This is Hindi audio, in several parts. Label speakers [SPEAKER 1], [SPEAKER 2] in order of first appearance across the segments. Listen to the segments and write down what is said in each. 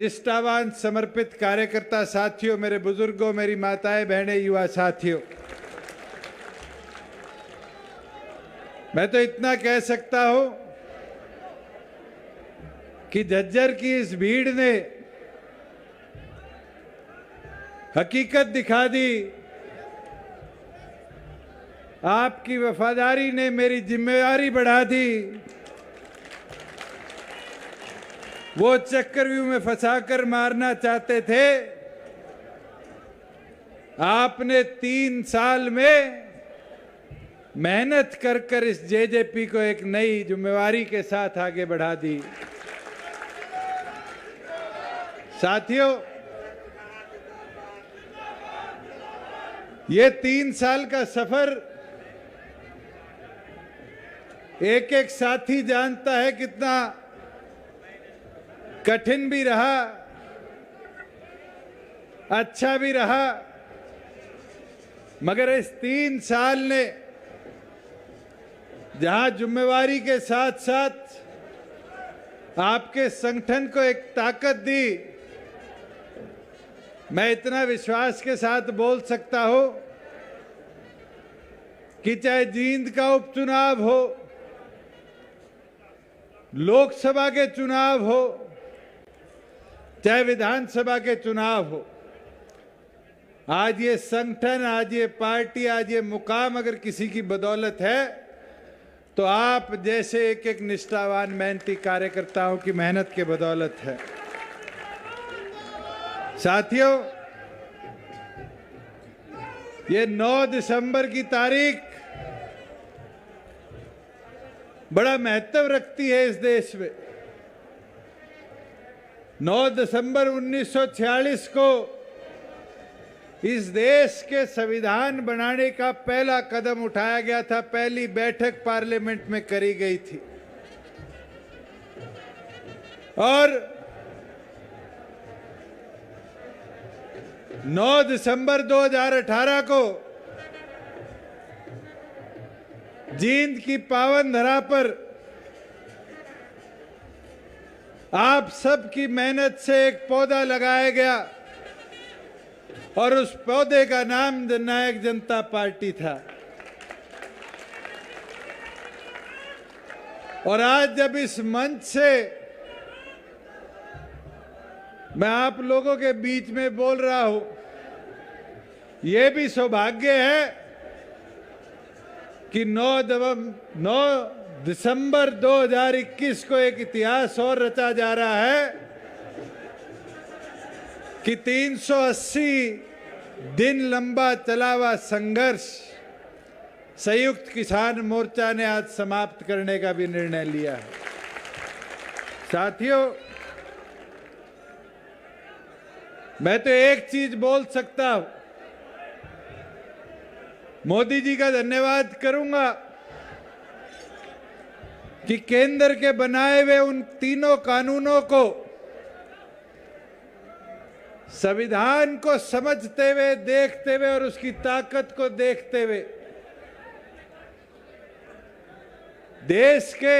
[SPEAKER 1] निष्ठावान समर्पित कार्यकर्ता साथियों, मेरे बुजुर्गों, मेरी माताएं, बहनें, युवा साथियों, मैं तो इतना कह सकता हूं कि झज्जर की इस भीड़ ने हकीकत दिखा दी। आपकी वफादारी ने मेरी जिम्मेदारी बढ़ा दी। वो चक्रव्यूह में फंसाकर मारना चाहते थे, आपने 3 साल में मेहनत कर कर इस जेजेपी को एक नई जिम्मेवारी के साथ आगे बढ़ा दी। साथियों, ये 3 साल का सफर एक एक साथी जानता है कितना कठिन भी रहा, अच्छा भी रहा, मगर इस 3 साल ने जहां जिम्मेवारी के साथ साथ आपके संगठन को एक ताकत दी, मैं इतना विश्वास के साथ बोल सकता हूं कि चाहे जींद का उपचुनाव हो, लोकसभा के चुनाव हो, चाहे विधानसभा के चुनाव हो, आज ये संगठन, आज ये पार्टी, आज ये मुकाम अगर किसी की बदौलत है तो आप जैसे एक एक निष्ठावान मेहनती कार्यकर्ताओं की मेहनत के बदौलत है। साथियों, ये 9 दिसंबर की तारीख बड़ा महत्व रखती है इस देश में। 9 दिसंबर 1946 को इस देश के संविधान बनाने का पहला कदम उठाया गया था, पहली बैठक पार्लियामेंट में करी गई थी। और 9 दिसंबर 2018 को जींद की पावन धरा पर आप सबकी मेहनत से एक पौधा लगाया गया और उस पौधे का नाम जननायक जनता पार्टी था। और आज जब इस मंच से मैं आप लोगों के बीच में बोल रहा हूं, यह भी सौभाग्य है कि 9 दिसंबर 2021 को एक इतिहास और रचा जा रहा है कि 380 दिन लंबा चला हुआ संघर्ष संयुक्त किसान मोर्चा ने आज समाप्त करने का भी निर्णय लिया है। साथियों, मैं तो एक चीज बोल सकता हूं, मोदी जी का धन्यवाद करूंगा कि केंद्र के बनाए हुए उन तीनों कानूनों को, संविधान को समझते हुए, देखते हुए और उसकी ताकत को देखते हुए देश के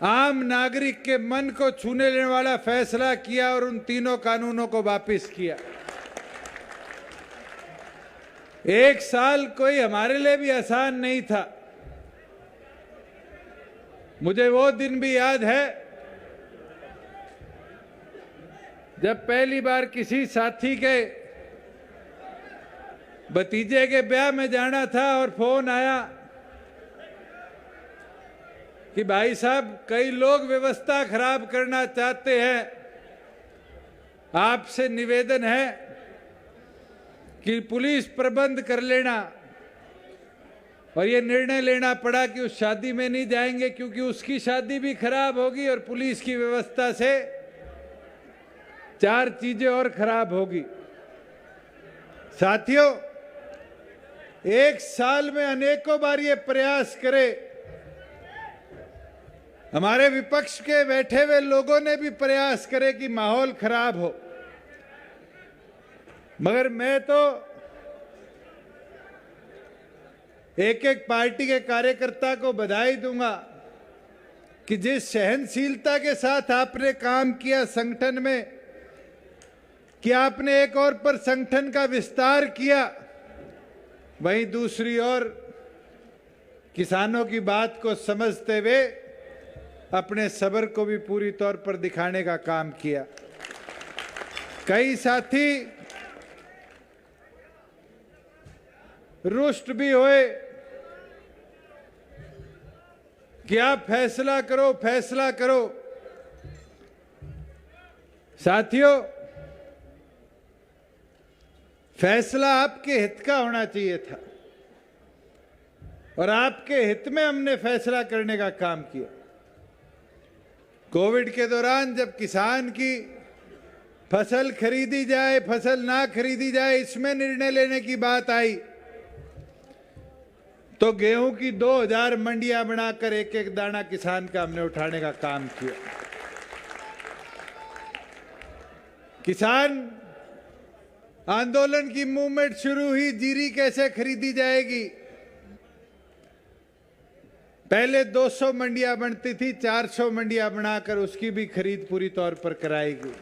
[SPEAKER 1] आम नागरिक के मन को छूने लेने वाला फैसला किया और उन तीनों कानूनों को वापस किया। 1 साल कोई हमारे लिए भी आसान नहीं था। मुझे वो दिन भी याद है जब पहली बार किसी साथी के भतीजे के ब्याह में जाना था और फोन आया कि भाई साहब, कई लोग व्यवस्था खराब करना चाहते हैं, आपसे निवेदन है कि पुलिस प्रबंध कर लेना। और ये निर्णय लेना पड़ा कि उस शादी में नहीं जाएंगे क्योंकि उसकी शादी भी खराब होगी और पुलिस की व्यवस्था से 4 चीजें और खराब होगी। साथियों, 1 साल में अनेकों बार ये प्रयास करे, हमारे विपक्ष के बैठे हुए लोगों ने भी प्रयास करे कि माहौल खराब हो, मगर मैं तो एक एक पार्टी के कार्यकर्ता को बधाई दूंगा कि जिस सहनशीलता के साथ आपने काम किया संगठन में, कि आपने एक और पर संगठन का विस्तार किया, वहीं दूसरी ओर किसानों की बात को समझते हुए अपने सब्र को भी पूरी तौर पर दिखाने का काम किया। कई साथी रुष्ट भी हुए कि आप फैसला करो, फैसला करो। साथियों, फैसला आपके हित का होना चाहिए था और आपके हित में हमने फैसला करने का काम किया। कोविड के दौरान जब किसान की फसल खरीदी जाए, फसल ना खरीदी जाए, इसमें निर्णय लेने की बात आई, तो गेहूं की 2000 मंडियां बनाकर एक एक दाना किसान का हमने उठाने का काम किया। किसान आंदोलन की मूवमेंट शुरू हुई, जीरी कैसे खरीदी जाएगी। पहले 200 मंडियां बनती थी, 400 मंडियां बनाकर उसकी भी खरीद पूरी तौर पर कराएगी।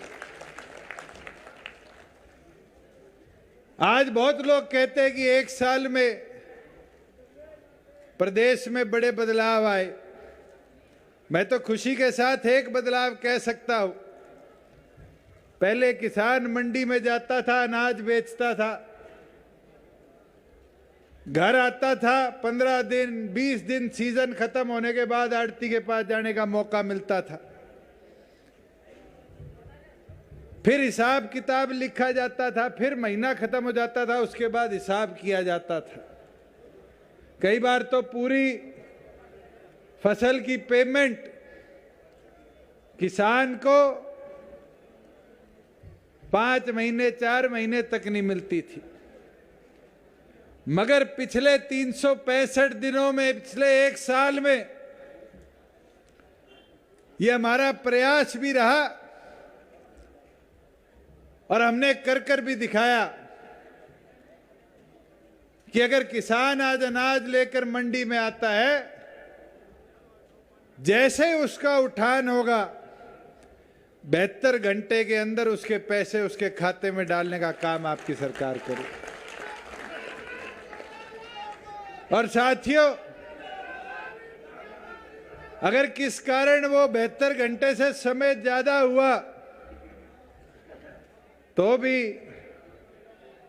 [SPEAKER 1] आज बहुत लोग कहते हैं कि एक साल में प्रदेश में बड़े बदलाव आए। मैं तो खुशी के साथ एक बदलाव कह सकता हूं। पहले किसान मंडी में जाता था, अनाज बेचता था, घर आता था, 15 दिन 20 दिन सीजन खत्म होने के बाद आड़ती के पास जाने का मौका मिलता था। फिर हिसाब किताब लिखा जाता था, फिर महीना खत्म हो जाता था, उसके बाद हिसाब किया जाता था। कई बार तो पूरी फसल की पेमेंट किसान को 5 महीने 4 महीने तक नहीं मिलती थी। मगर पिछले 365 दिनों में, पिछले एक साल में यह हमारा प्रयास भी रहा और हमने कर भी दिखाया कि अगर किसान आज अनाज लेकर मंडी में आता है, जैसे उसका उठान होगा, 72 घंटे के अंदर उसके पैसे उसके खाते में डालने का काम आपकी सरकार करे। और साथियों, अगर किस कारण वो 72 घंटे से समय ज्यादा हुआ, तो भी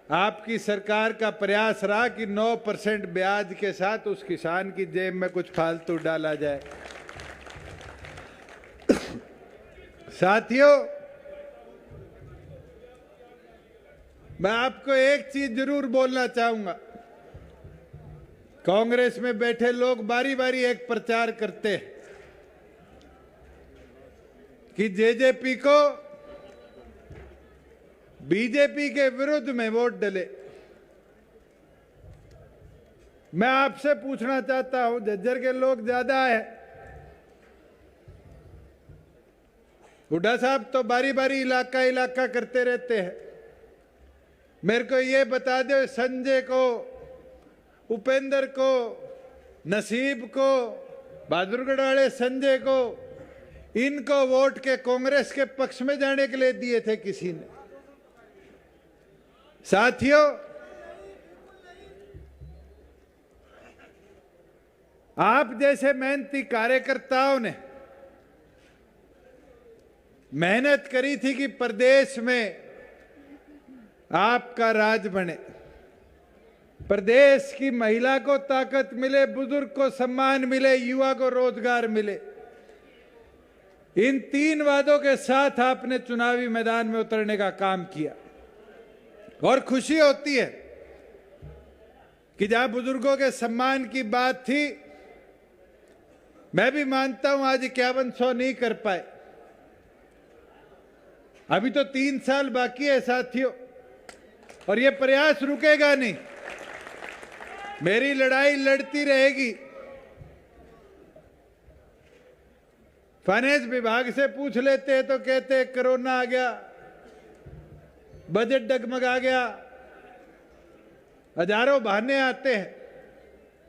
[SPEAKER 1] आपकी सरकार का प्रयास रहा कि 9% ब्याज के साथ उस किसान की जेब में कुछ फालतू डाला जाए। साथियों, मैं आपको एक चीज जरूर बोलना चाहूंगा। कांग्रेस में बैठे लोग बारी बारी एक प्रचार करते हैं कि जेजेपी को बीजेपी के विरुद्ध में वोट डले। मैं आपसे पूछना चाहता हूं, झज्जर के लोग ज्यादा है, हुड्डा साहब तो बारी बारी इलाका इलाका करते रहते हैं। मेरे को ये बता दो, संजय को, उपेंद्र को, नसीब को, बहादुरगढ़ वाले संजय को, इनको वोट के कांग्रेस के पक्ष में जाने के लिए दिए थे किसी ने? साथियों, आप जैसे मेहनती कार्यकर्ताओं ने मेहनत करी थी कि प्रदेश में आपका राज बने, प्रदेश की महिला को ताकत मिले, बुजुर्ग को सम्मान मिले, युवा को रोजगार मिले। इन 3 वादों के साथ आपने चुनावी मैदान में उतरने का काम किया और खुशी होती है कि जहां बुजुर्गों के सम्मान की बात थी, मैं भी मानता हूं आज 5100 नहीं कर पाए, अभी तो 3 साल बाकी है साथियों, और ये प्रयास रुकेगा नहीं। मेरी लड़ाई लड़ती रहेगी। फाइनेंस विभाग से पूछ लेते हैं तो कहते हैं कोरोना आ गया, बजट डगमगा गया, हजारों बहाने आते हैं,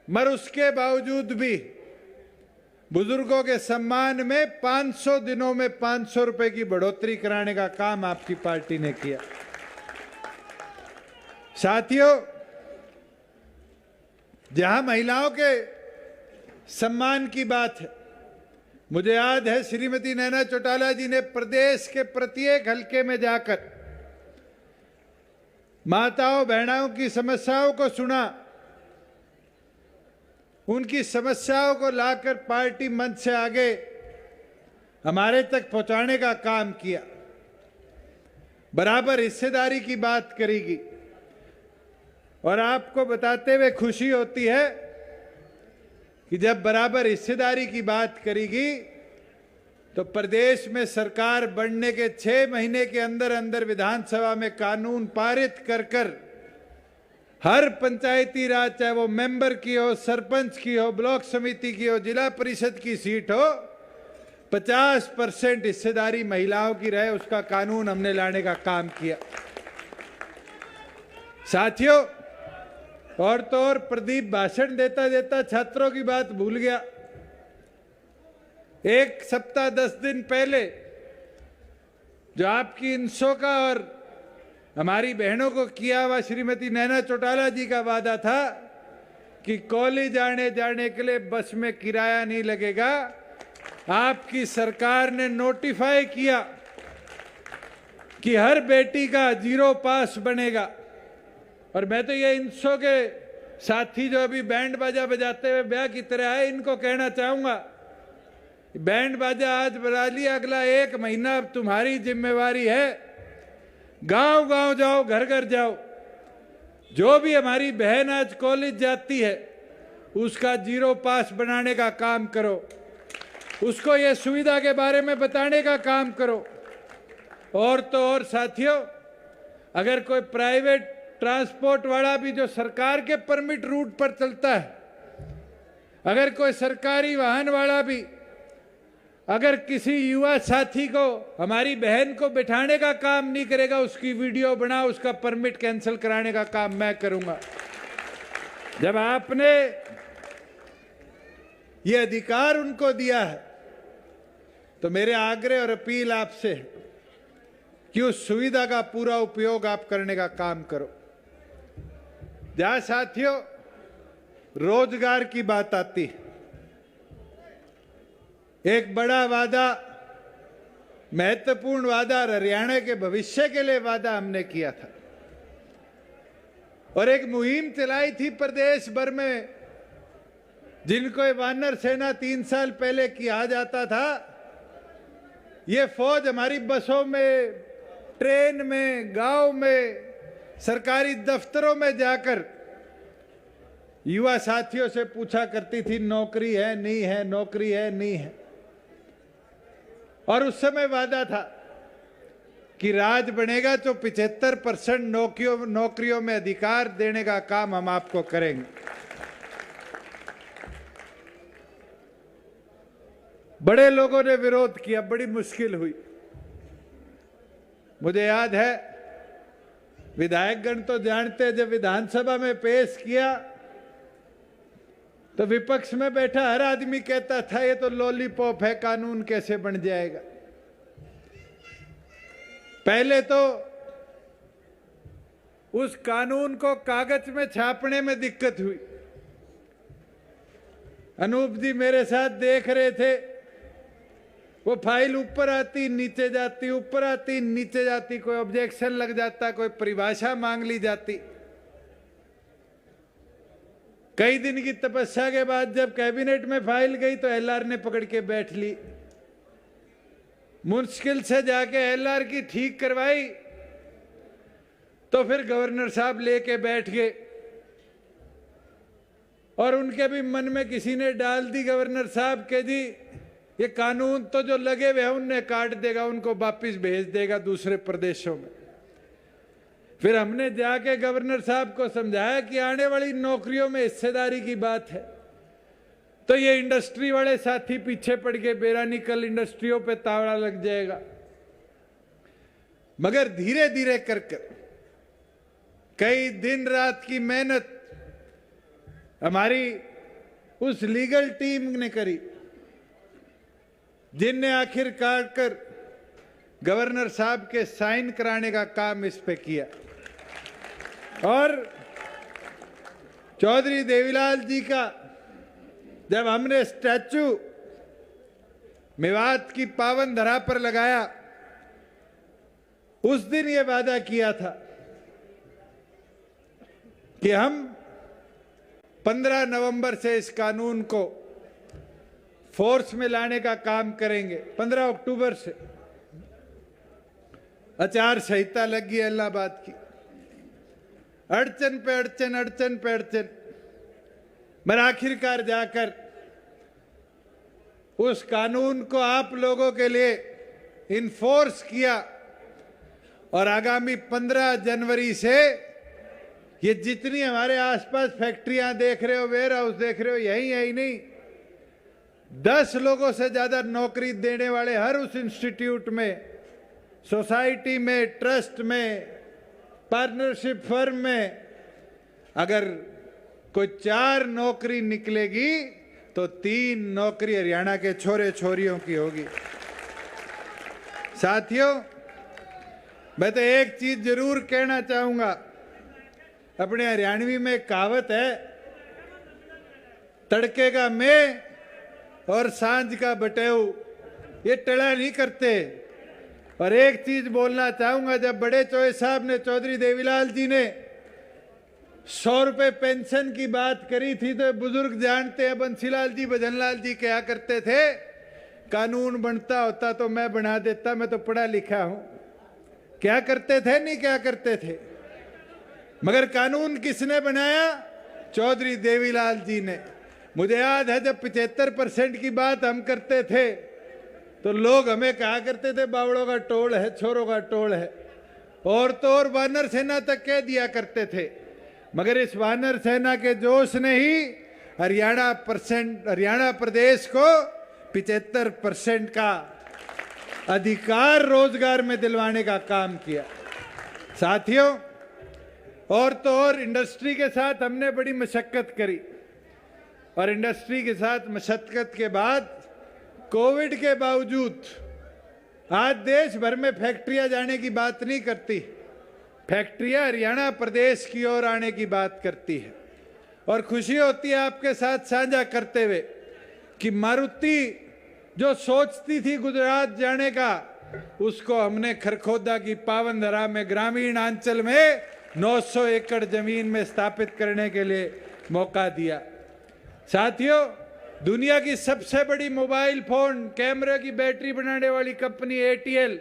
[SPEAKER 1] मगर उसके बावजूद भी बुजुर्गों के सम्मान में 500 दिनों में 500 रुपए की बढ़ोतरी कराने का काम आपकी पार्टी ने किया। साथियों, जहां महिलाओं के सम्मान की बात है, मुझे याद है श्रीमती नैना चौटाला जी ने प्रदेश के प्रत्येक हलके में जाकर माताओं बहनों की समस्याओं को सुना, उनकी समस्याओं को लाकर पार्टी मंच से आगे हमारे तक पहुंचाने का काम किया। बराबर हिस्सेदारी की बात करेगी और आपको बताते हुए खुशी होती है कि जब बराबर हिस्सेदारी की बात करेगी तो प्रदेश में सरकार बनने के 6 महीने के अंदर अंदर विधानसभा में कानून पारित कर हर पंचायती राज, चाहे वो मेंबर की हो, सरपंच की हो, ब्लॉक समिति की हो, जिला परिषद की सीट हो, 50% हिस्सेदारी महिलाओं की रहे, उसका कानून हमने लाने का काम किया। साथियों, और तो और प्रदीप भाषण देता देता छात्रों की बात भूल गया। 1 सप्ताह 10 दिन पहले जो आपकी इंसो का और हमारी बहनों को किया हुआ श्रीमती नैना चौटाला जी का वादा था कि कॉलेज आने जाने के लिए बस में किराया नहीं लगेगा, आपकी सरकार ने नोटिफाई किया कि हर बेटी का 0 पास बनेगा। और मैं तो ये इंसो के साथी जो अभी बैंड बाजा बजाते हुए ब्याह की तरह आए, इनको कहना चाहूंगा, बैंड बाजा आज बजा लिया, अगला 1 महीना अब तुम्हारी जिम्मेवारी है। गांव गांव जाओ, घर घर जाओ, जो भी हमारी बहन आज कॉलेज जाती है उसका 0 पास बनाने का काम करो, उसको ये सुविधा के बारे में बताने का काम करो। और तो और साथियों, अगर कोई प्राइवेट ट्रांसपोर्ट वाला भी जो सरकार के परमिट रूट पर चलता है, अगर कोई सरकारी वाहन वाला भी अगर किसी युवा साथी को, हमारी बहन को बिठाने का काम नहीं करेगा, उसकी वीडियो बना, उसका परमिट कैंसिल कराने का काम मैं करूंगा। जब आपने ये अधिकार उनको दिया है तो मेरे आग्रह और अपील आपसे है कि उस सुविधा का पूरा उपयोग आप करने का काम करो। जहां साथियों रोजगार की बात आती है, एक बड़ा वादा, महत्वपूर्ण वादा, हरियाणा के भविष्य के लिए वादा हमने किया था और एक मुहिम चलाई थी प्रदेश भर में, जिनको वानर सेना 3 साल पहले किया जाता था। ये फौज हमारी बसों में, ट्रेन में, गांव में, सरकारी दफ्तरों में जाकर युवा साथियों से पूछा करती थी, नौकरी है नहीं है, नौकरी है नहीं है। और उस समय वादा था कि राज बनेगा तो 75% नौकरियों में अधिकार देने का काम हम आपको करेंगे। बड़े लोगों ने विरोध किया, बड़ी मुश्किल हुई। मुझे याद है विधायकगण तो जानते, जब विधानसभा में पेश किया तो विपक्ष में बैठा हर आदमी कहता था ये तो लॉलीपॉप है, कानून कैसे बन जाएगा। पहले तो उस कानून को कागज में छापने में दिक्कत हुई। अनूप जी मेरे साथ देख रहे थे, वो फाइल ऊपर आती नीचे जाती, ऊपर आती नीचे जाती, कोई ऑब्जेक्शन लग जाता, कोई परिभाषा मांग ली जाती। कई दिन की तपस्या के बाद जब कैबिनेट में फाइल गई तो एलआर ने पकड़ के बैठ ली। मुश्किल से जाके एलआर की ठीक करवाई तो फिर गवर्नर साहब लेके बैठ गए और उनके भी मन में किसी ने डाल दी, गवर्नर साहब के जी ये कानून तो जो लगे हुए हैं उन्हें काट देगा, उनको वापिस भेज देगा दूसरे प्रदेशों में। फिर हमने जाके गवर्नर साहब को समझाया कि आने वाली नौकरियों में हिस्सेदारी की बात है, तो ये इंडस्ट्री वाले साथी पीछे पड़ गए, बेरानिकल इंडस्ट्रियों पे तावड़ा लग जाएगा। मगर धीरे धीरे कर कई दिन रात की मेहनत हमारी उस लीगल टीम ने करी जिनने आखिरकार कर गवर्नर साहब के साइन कराने का काम इस पे किया। और चौधरी देवीलाल जी का जब हमने स्टैचू मेवात की पावन धरा पर लगाया, उस दिन ये वादा किया था कि हम 15 नवंबर से इस कानून को फोर्स में लाने का काम करेंगे। 15 अक्टूबर से आचार संहिता लग गई इलाहाबाद की, अड़चन पे अड़चन, अड़चन पे अड़चन, मगर आखिरकार जाकर उस कानून को आप लोगों के लिए इन्फोर्स किया। और आगामी 15 जनवरी से ये जितनी हमारे आसपास फैक्ट्रियां देख रहे हो, वेयर हाउस देख रहे हो, यही नहीं, 10 लोगों से ज्यादा नौकरी देने वाले हर उस इंस्टीट्यूट में, सोसाइटी में, ट्रस्ट में, पार्टनरशिप फर्म में अगर कोई 4 नौकरी निकलेगी तो 3 नौकरी हरियाणा के छोरे छोरियों की होगी। साथियों, मैं तो एक चीज जरूर कहना चाहूंगा। अपने हरियाणवी में कहावत है, तड़के का मैं और सांझ का बटेऊ, ये टला नहीं करते। और एक चीज बोलना चाहूंगा, जब बड़े चौधरी साहब ने, चौधरी देवीलाल जी ने 100 रुपए पेंशन की बात करी थी, तो बुजुर्ग जानते हैं, बंसीलाल जी, भजनलाल जी क्या करते थे, कानून बनता होता तो मैं बना देता, मैं तो पढ़ा लिखा हूं। क्या करते थे, नहीं क्या करते थे, मगर कानून किसने बनाया? चौधरी देवीलाल जी ने। मुझे याद है जब 75% की बात हम करते थे तो लोग हमें कहा करते थे, बावड़ों का टोल है, छोरों का टोल है, और तो और वानर सेना तक कह दिया करते थे। मगर इस वानर सेना के जोश ने ही हरियाणा प्रदेश को 75% का अधिकार रोजगार में दिलवाने का काम किया। साथियों, और तो और इंडस्ट्री के साथ हमने बड़ी मशक्कत करी, और इंडस्ट्री के साथ मशक्कत के बाद कोविड के बावजूद आज देश भर में फैक्ट्रियां जाने की बात नहीं करती, फैक्ट्रियां हरियाणा प्रदेश की ओर आने की बात करती है। और खुशी होती है आपके साथ साझा करते हुए कि मारुति जो सोचती थी गुजरात जाने का, उसको हमने खरखोदा की पावन धरा में, ग्रामीण अंचल में 900 एकड़ जमीन में स्थापित करने के लिए मौका दिया। साथियों, दुनिया की सबसे बड़ी मोबाइल फोन कैमरे की बैटरी बनाने वाली कंपनी एटीएल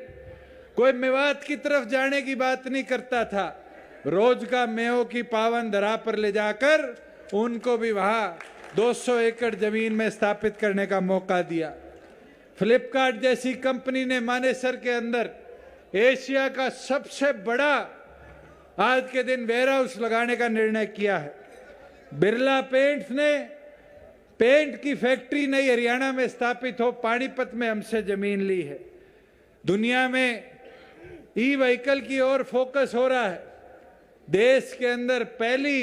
[SPEAKER 1] कोई मेवात की तरफ जाने की बात नहीं करता था, रोज का मेयो की पावन धरा पर ले जाकर उनको भी वहां 200 एकड़ जमीन में स्थापित करने का मौका दिया। फ्लिपकार्ट जैसी कंपनी ने मानेसर के अंदर एशिया का सबसे बड़ा आज के दिन वेयर हाउस लगाने का निर्णय किया है। बिरला पेंट्स ने पेंट की फैक्ट्री नई हरियाणा में स्थापित हो, पानीपत में हमसे जमीन ली है। दुनिया में ई व्हीकल की ओर फोकस हो रहा है। देश के अंदर पहली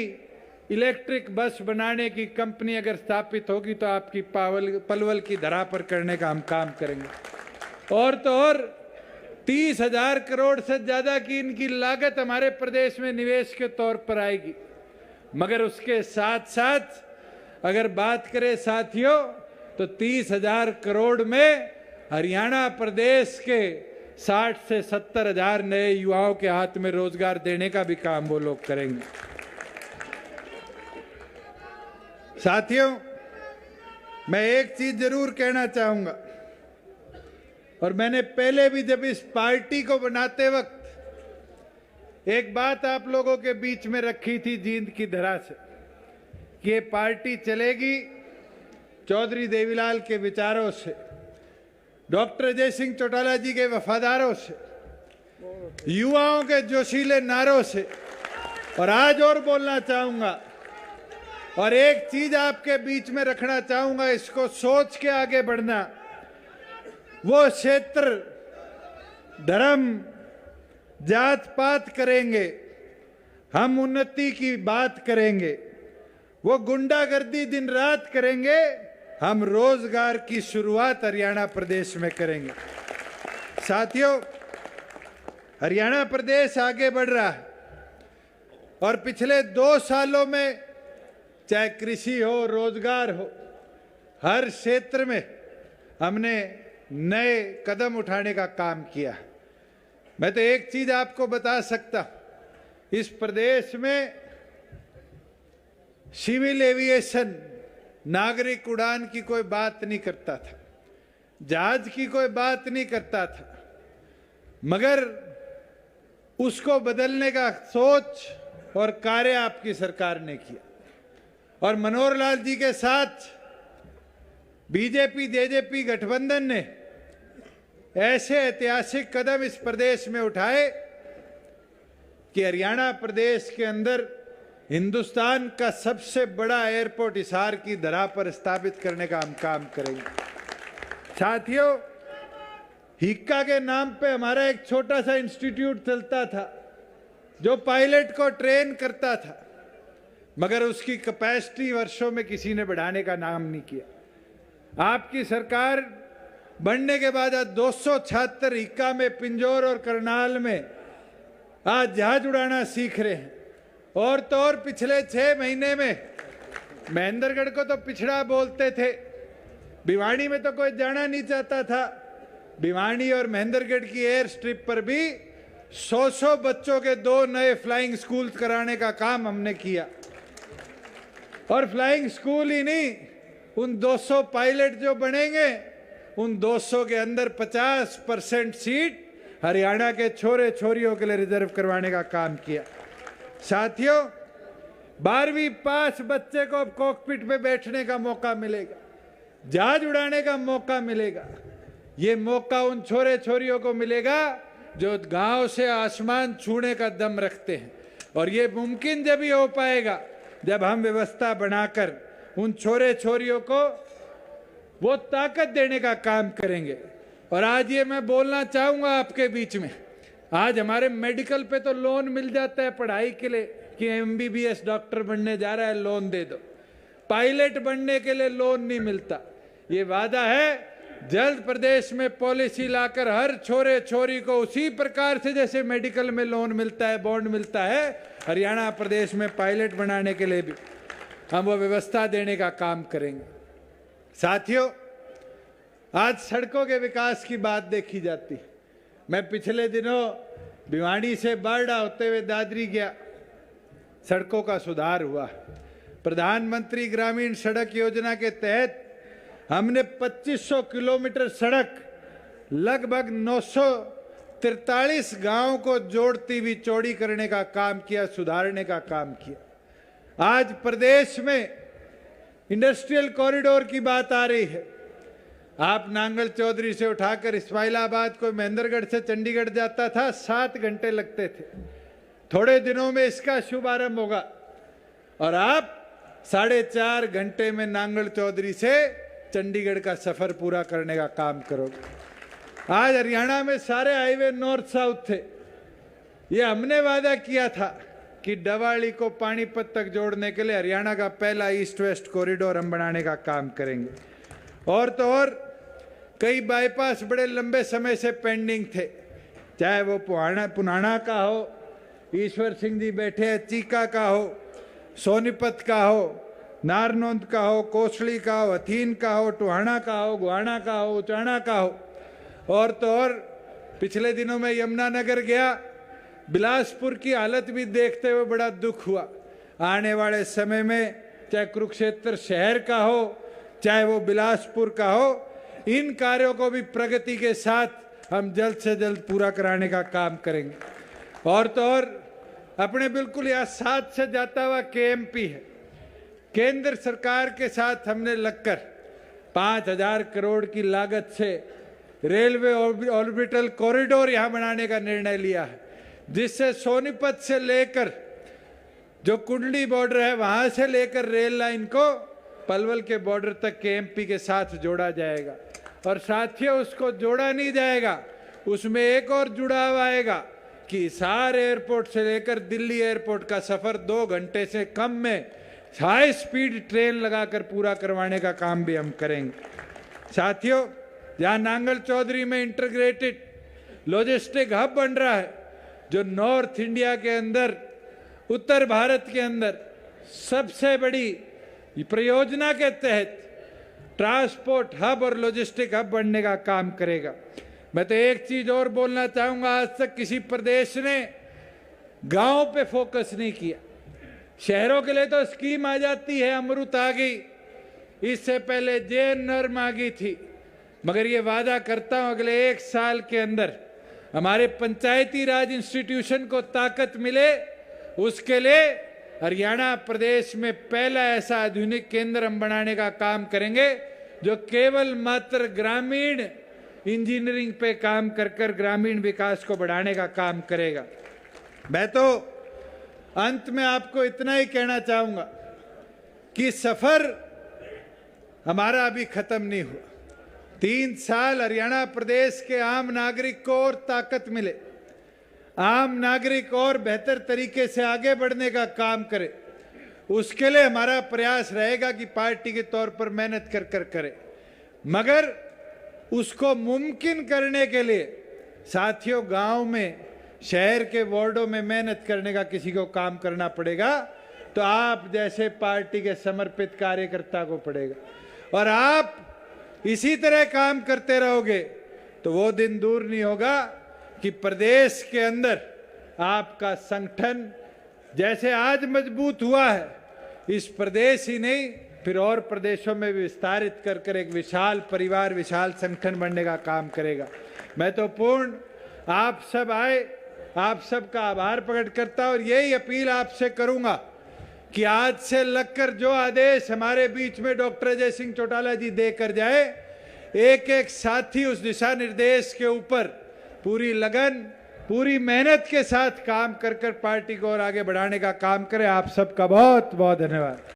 [SPEAKER 1] इलेक्ट्रिक बस बनाने की कंपनी अगर स्थापित होगी तो आपकी पलवल की धरा पर करने का हम काम करेंगे। और तो और 30,000 करोड़ से ज्यादा की इनकी लागत हमारे प्रदेश में निवेश के तौर पर आएगी। मगर उसके साथ साथ अगर बात करें साथियों, तो 30,000 करोड़ में हरियाणा प्रदेश के 60 से 70,000 नए युवाओं के हाथ में रोजगार देने का भी काम वो लोग करेंगे। साथियों, मैं एक चीज जरूर कहना चाहूंगा, और मैंने पहले भी जब इस पार्टी को बनाते वक्त एक बात आप लोगों के बीच में रखी थी जींद की धरा से, कि ये पार्टी चलेगी चौधरी देवीलाल के विचारों से, डॉक्टर अजय सिंह चौटाला जी के वफादारों से, युवाओं के जोशीले नारों से। और आज और बोलना चाहूंगा, और एक चीज आपके बीच में रखना चाहूंगा, इसको सोच के आगे बढ़ना। वो क्षेत्र धर्म जात पात करेंगे, हम उन्नति की बात करेंगे, वो गुंडागर्दी दिन रात करेंगे, हम रोजगार की शुरुआत हरियाणा प्रदेश में करेंगे। साथियों, हरियाणा प्रदेश आगे बढ़ रहा है और पिछले 2 सालों में चाहे कृषि हो, रोजगार हो, हर क्षेत्र में हमने नए कदम उठाने का काम किया। मैं तो एक चीज आपको बता सकता, इस प्रदेश में सिविल एविएशन, नागरिक उड़ान की कोई बात नहीं करता था, जहाज की कोई बात नहीं करता था, मगर उसको बदलने का सोच और कार्य आपकी सरकार ने किया। और मनोहर लाल जी के साथ बीजेपी जेजेपी गठबंधन ने ऐसे ऐतिहासिक कदम इस प्रदेश में उठाए कि हरियाणा प्रदेश के अंदर हिंदुस्तान का सबसे बड़ा एयरपोर्ट हिसार की धरा पर स्थापित करने का हम काम करेंगे। साथियों, हिक्का के नाम पे हमारा एक छोटा सा इंस्टीट्यूट चलता था जो पायलट को ट्रेन करता था, मगर उसकी कैपेसिटी वर्षों में किसी ने बढ़ाने का नाम नहीं किया। आपकी सरकार बनने के बाद आज 276 हिक्का में, पिंजौर और करनाल में आज जहाज उड़ाना सीख रहे हैं। और तो और पिछले 6 महीने में महेंद्रगढ़ को तो पिछड़ा बोलते थे, भिवानी में तो कोई जाना नहीं चाहता था। भिवानी और महेंद्रगढ़ की एयर स्ट्रिप पर भी 100 बच्चों के 2 नए फ्लाइंग स्कूल कराने का काम हमने किया। और फ्लाइंग स्कूल ही नहीं, उन 200 पायलट जो बनेंगे, उन 200 के अंदर 50% सीट हरियाणा के छोरे छोरियों के लिए रिजर्व करवाने का काम किया। साथियों, 12वीं पास बच्चे को अब कॉकपिट में बैठने का मौका मिलेगा, जहाज उड़ाने का मौका मिलेगा। ये मौका उन छोरे छोरियों को मिलेगा जो गांव से आसमान छूने का दम रखते हैं। और ये मुमकिन जब ही हो पाएगा जब हम व्यवस्था बनाकर उन छोरे छोरियों को वो ताकत देने का काम करेंगे। और आज ये मैं बोलना चाहूंगा आपके बीच में, आज हमारे मेडिकल पे तो लोन मिल जाता है पढ़ाई के लिए कि MBBS डॉक्टर बनने जा रहा है, लोन दे दो। पायलट बनने के लिए लोन नहीं मिलता। ये वादा है जल्द प्रदेश में पॉलिसी लाकर हर छोरे छोरी को उसी प्रकार से जैसे मेडिकल में लोन मिलता है, बॉन्ड मिलता है, हरियाणा प्रदेश में पायलट बनाने के लिए भी हम वो व्यवस्था देने का काम करेंगे। साथियों, आज सड़कों के विकास की बात देखी जाती। मैं पिछले दिनों भिवानी से बारडा होते हुए दादरी गया, सड़कों का सुधार हुआ। प्रधानमंत्री ग्रामीण सड़क योजना के तहत हमने 2500 किलोमीटर सड़क लगभग 943 गांवों को जोड़ती हुई चौड़ी करने का काम किया, सुधारने का काम किया। आज प्रदेश में इंडस्ट्रियल कॉरिडोर की बात आ रही है। आप नांगल चौधरी से उठाकर इस्माइलाबाद को महेंद्रगढ़ से चंडीगढ़ जाता था, 7 घंटे लगते थे। थोड़े दिनों में इसका शुभारंभ होगा और आप 4.5 घंटे में नांगल चौधरी से चंडीगढ़ का सफर पूरा करने का काम करोगे। आज हरियाणा में सारे हाईवे नॉर्थ साउथ थे। ये हमने वादा किया था कि डवाली को पानीपत तक जोड़ने के लिए हरियाणा का पहला ईस्ट वेस्ट कॉरिडोर हम बनाने का काम करेंगे। और तो और कई बाईपास बड़े लंबे समय से पेंडिंग थे, चाहे वो पुनाना का हो, ईश्वर सिंह जी बैठे हैं, चीका का हो, सोनीपत का हो, नारनौंद का हो, कोसली का हो, हथीन का हो, टुहाना का हो, गुहाना का हो, उचाना का हो। और तो और पिछले दिनों में यमुनानगर गया, बिलासपुर की हालत भी देखते हुए बड़ा दुख हुआ। आने वाले समय में चाहे कुरुक्षेत्र शहर का हो, चाहे वो बिलासपुर का हो, इन कार्यों को भी प्रगति के साथ हम जल्द से जल्द पूरा कराने का काम करेंगे। और तो और अपने बिल्कुल यहाँ साथ से जाता हुआ KMP है, केंद्र सरकार के साथ हमने लगकर 5000 करोड़ की लागत से रेलवे ऑर्बिटल कॉरिडोर यहाँ बनाने का निर्णय लिया है, जिससे सोनीपत से लेकर जो कुंडली बॉर्डर है वहां से लेकर रेल लाइन को पलवल के बॉर्डर तक KMP के साथ जोड़ा जाएगा। और साथियों, उसको जोड़ा नहीं जाएगा, उसमें एक और जुड़ाव आएगा कि हिसार एयरपोर्ट से लेकर दिल्ली एयरपोर्ट का सफर 2 घंटे से कम में हाई स्पीड ट्रेन लगाकर पूरा करवाने का काम भी हम करेंगे। साथियों, जहां नांगल चौधरी में इंटीग्रेटेड लॉजिस्टिक हब बन रहा है, जो नॉर्थ इंडिया के अंदर, उत्तर भारत के अंदर सबसे बड़ी परियोजना के तहत ट्रांसपोर्ट हब और लॉजिस्टिक हब बनने का काम करेगा। मैं तो एक चीज और बोलना चाहूंगा, आज तक किसी प्रदेश ने गांव पे फोकस नहीं किया। शहरों के लिए तो स्कीम आ जाती है, अमृत आ गई, इससे पहले JNRM आ गई थी, मगर ये वादा करता हूं अगले 1 साल के अंदर हमारे पंचायती राज इंस्टीट्यूशन को ताकत मिले, उसके लिए हरियाणा प्रदेश में पहला ऐसा आधुनिक केंद्र हम बनाने का काम करेंगे जो केवल मात्र ग्रामीण इंजीनियरिंग पे काम कर ग्रामीण विकास को बढ़ाने का काम करेगा। मैं तो अंत में आपको इतना ही कहना चाहूंगा कि सफर हमारा अभी खत्म नहीं हुआ। 3 साल हरियाणा प्रदेश के आम नागरिक को और ताकत मिले, आम नागरिक और बेहतर तरीके से आगे बढ़ने का काम करे, उसके लिए हमारा प्रयास रहेगा कि पार्टी के तौर पर मेहनत कर करे। मगर उसको मुमकिन करने के लिए साथियों, गांव में, शहर के वार्डों में मेहनत करने का किसी को काम करना पड़ेगा, तो आप जैसे पार्टी के समर्पित कार्यकर्ता को पड़ेगा। और आप इसी तरह काम करते रहोगे तो वो दिन दूर नहीं होगा कि प्रदेश के अंदर आपका संगठन जैसे आज मजबूत हुआ है, इस प्रदेश ही नहीं फिर और प्रदेशों में विस्तारित कर एक विशाल परिवार, विशाल संगठन बनने का काम करेगा। मैं तो पूर्ण आप सब आए, आप सबका आभार प्रकट करता और यही अपील आपसे करूंगा कि आज से लगकर जो आदेश हमारे बीच में डॉक्टर अजय सिंह चौटाला जी देकर जाए, एक एक साथी उस दिशा निर्देश के ऊपर पूरी लगन, पूरी मेहनत के साथ काम कर पार्टी को और आगे बढ़ाने का काम करें। आप सबका बहुत बहुत धन्यवाद।